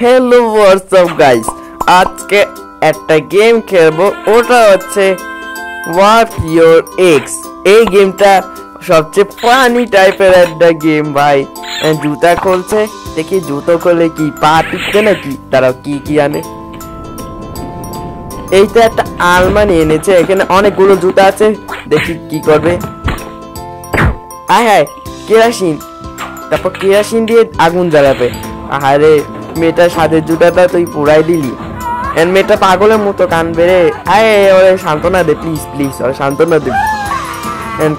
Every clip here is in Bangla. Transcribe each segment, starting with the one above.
হ্যালো হোয়াটসঅ্যাপ গাইস, আজকে একটা গেম খেলবো, ওটা হচ্ছে হোয়াট ইয়োর এক্স। এই গেমটা সবচেয়ে ফানি টাইপের একটা গেম ভাই। জুতা খুলছে, দেখি জুতো খুলে কি পা টিকছে নাকি, তারাও কি কি আনে। এইটা একটা আলমারি এনেছে, এখানে অনেকগুলো জুতা আছে, দেখি কি করবে। আয় হায় কেরাসিন, তারপর কেরাসিন দিয়ে আগুন জ্বালাবে। আরে মেয়েটার সাথে জুতাটা তুই পুরাই দিলি, মেয়েটা পাগলের মতো কানবে রে। আয় ওরে সান্ত্বনা দে, প্লিজ প্লিজ ওরে সান্ত্বনা দে,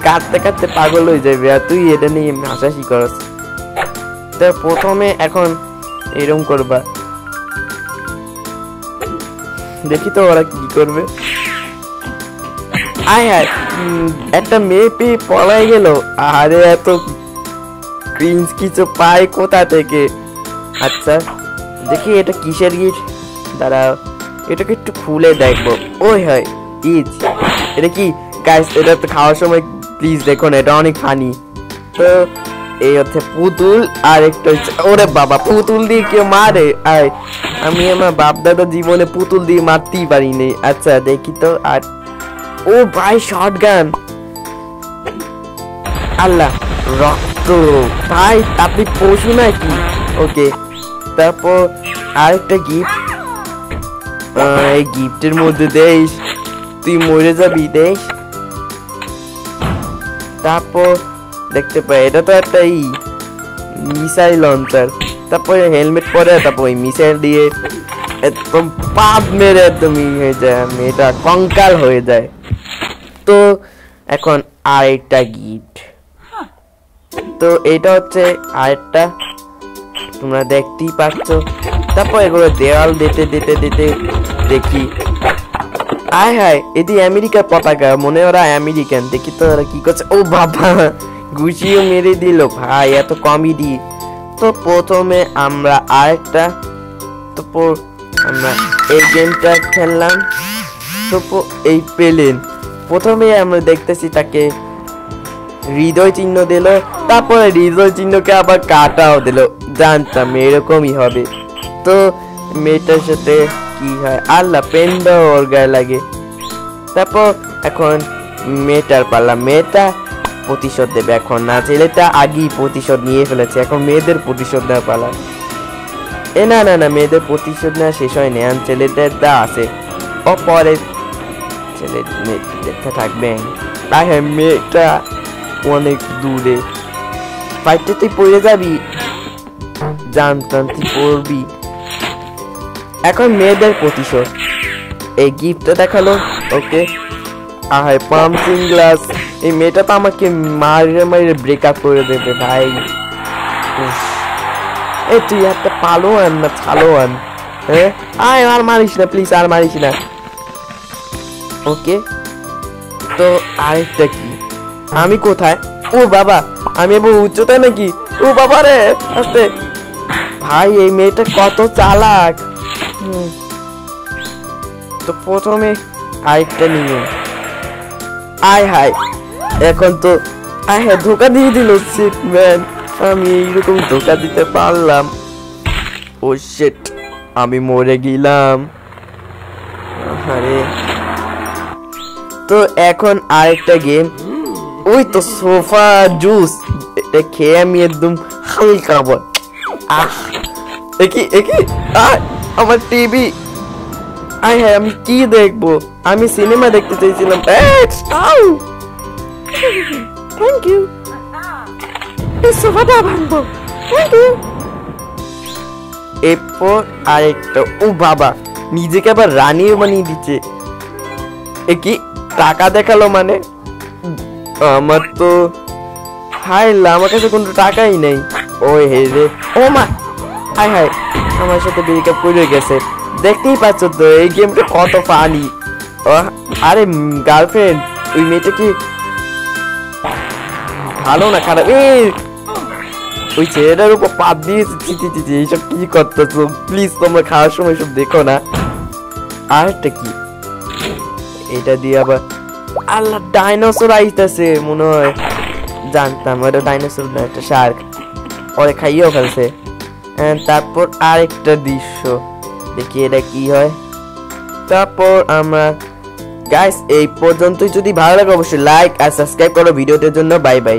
কাঁদতে কাঁদতে পাগল হয়ে যাবে আর তুই এটা নিয়ে হাসাহাসি করস। তো প্রথমে এখন এরকম করবা, দেখি তো ওরা কি করবে। আয় হায় একটা মেয়ে পেয়ে পলাই গেল। আরে এত ক্রিঞ্জ কিছু পায় কোথা থেকে। আচ্ছা দেখি এটা কিসের গিট, দাঁড়াও এটাকে একটু খুলে দেখবো। ওই হয় ইজ, এটা কি গাইস, এটা তো খাওয়ার সময় প্লিজ দেখো না, এটা অনেক ফানি। তো এই হচ্ছে পুতুল, আর একটা হচ্ছে ওরে বাবা পুতুল দিয়ে কেউ মারে। আয় আমি আমার বাপ দাদা জীবনে পুতুল দিয়ে মারতেই পারিনি। আচ্ছা দেখি তো, আর ও ভাই শটগান, আল্লাহ রক্ত ভাই, আপনি পশু নাকি। ওকে তারপর আরেকটা গিফট, এই গিফটের মধ্যে দেশ তুই মরে যাবি দেশ। তারপর দেখতে পাই এটা তো একটা মিসাইল লঞ্চার। তারপরে হেলমেট পরে, তারপর ওই মিসাইল দিয়ে একদম পাপ মেরে একদমই হয়ে যায়, মেয়েটা কঙ্কাল হয়ে যায়। তো এখন আরেকটা গিফট, তো এটা হচ্ছে আরেকটা, তোমরা দেখতেই পাচ্ছ। তারপর এগুলো দেওয়াল দিতে দিতে দিতে দেখি, আয় হায় এটি আমেরিকার পতাকা, মনে ওরা আমেরিকান। দেখি তো ওরা কি করছে। ও বাবা ঘুষিও মেরে দিল ভাই, এত কমেডি। তো প্রথমে আমরা আরেকটা, তারপর আমরা এই গেমটা খেললাম। তো এই পেলেন প্রথমে আমরা দেখতেছি তাকে হৃদয় চিহ্ন দিল, তারপরে হৃদয় চিহ্নকে আবার কাটাও দিল, জানতাম এরকমই হবে। তো মেয়েটার সাথে কি হয়, আল্লাহ পেনটাও ওর গায়ে লাগে। তারপর এখন মেয়েটার পালা, মেয়েটা প্রতিশোধ দেবে এখন। না ছেলেটা আগেই প্রতিশোধ নিয়ে ফেলেছে, এখন মেয়েদের প্রতিশোধ নেওয়ার পালা। না না না, মেয়েদের প্রতিশোধ নেওয়া শেষ হয়নি, ছেলেদের দা আছে, ও পরে ছেলে মেয়েটা থাকবে। তাই হ্যাঁ মেয়েটা অনেক দূরে, ফাইটে তুই পড়ে যাবি, জানতাম তুই পড়বি। এখন মেয়েদের প্রতিশোধ, এই গিফটটা দেখালো। ওকে আয় পাম্পিং গ্লাস, এই মেয়েটা তো আমাকে মারে মারে ব্রেকআপ করে দেবে ভাই। এই তুই একটা পালোয়ান না ছালোয়ান, হ্যাঁ আয় আর মারিস না প্লিজ, আর মারিস না। ওকে তো আরেকটা কি, আমি কোথায়, ও বাবা আমি এবার উচ্চতায় নাকি, ও বাবা রে আস্তে। ভাই এই মেয়েটা কত চালাক। তো প্রথমে আরেকটা নিয়ে, আয় হায় এখন তো আয় হ্যাঁ ধোকা দিয়ে দিল। শিট ম্যান, আমি এইরকম ধোকা দিতে পারলাম। ও শিট, আমি মরে গেলাম। আরে তো এখন আরেকটা গেম, ওই তো সোফা জুস, এটা খেয়ে আমি একদম হালকা বল। একই আমার টিভি, আয় হ্যাঁ আমি কি দেখবো, আমি সিনেমা দেখতে চাইছিলাম। থ্যাংক ইউ, সোফাটা ভাঙবো, থ্যাংক ইউ। এরপর আরেকটা, ও বাবা নিজেকে আবার রানীও বানিয়ে দিচ্ছে। কি টাকা দেখালো মানে, আমার তো হাই আমার কাছে কোনো টাকাই নেই। ওই হে রে, ও মা হাই হাই আমার সাথে ব্রেকআপ করে গেছে। দেখতেই পাচ্ছ তো এই গেমটা কত ফানি। আরে গার্লফ্রেন্ড, ওই মেয়েটা কি ভালো না খারাপ, ওই ছেলেটার উপর পাপ দিয়েছে, এইসব কি করতেছো প্লিজ, তোমরা খাওয়ার সময় সব দেখো না। আরেকটা কি, এটা দিয়ে আবার আল্লাহ ডাইনোসর আইতেছে মনে হয়, জানতাম ওটা ডাইনোসর না, একটা শার্ক, ওরে খাইয়েও ফেলছে। তারপর আরেকটা দৃশ্য দেখি এটা কি হয়। তারপর আমরা গাইস এই পর্যন্তই। যদি ভালো লাগে অবশ্যই লাইক আর সাবস্ক্রাইব করো ভিডিওটির জন্য। Bye bye.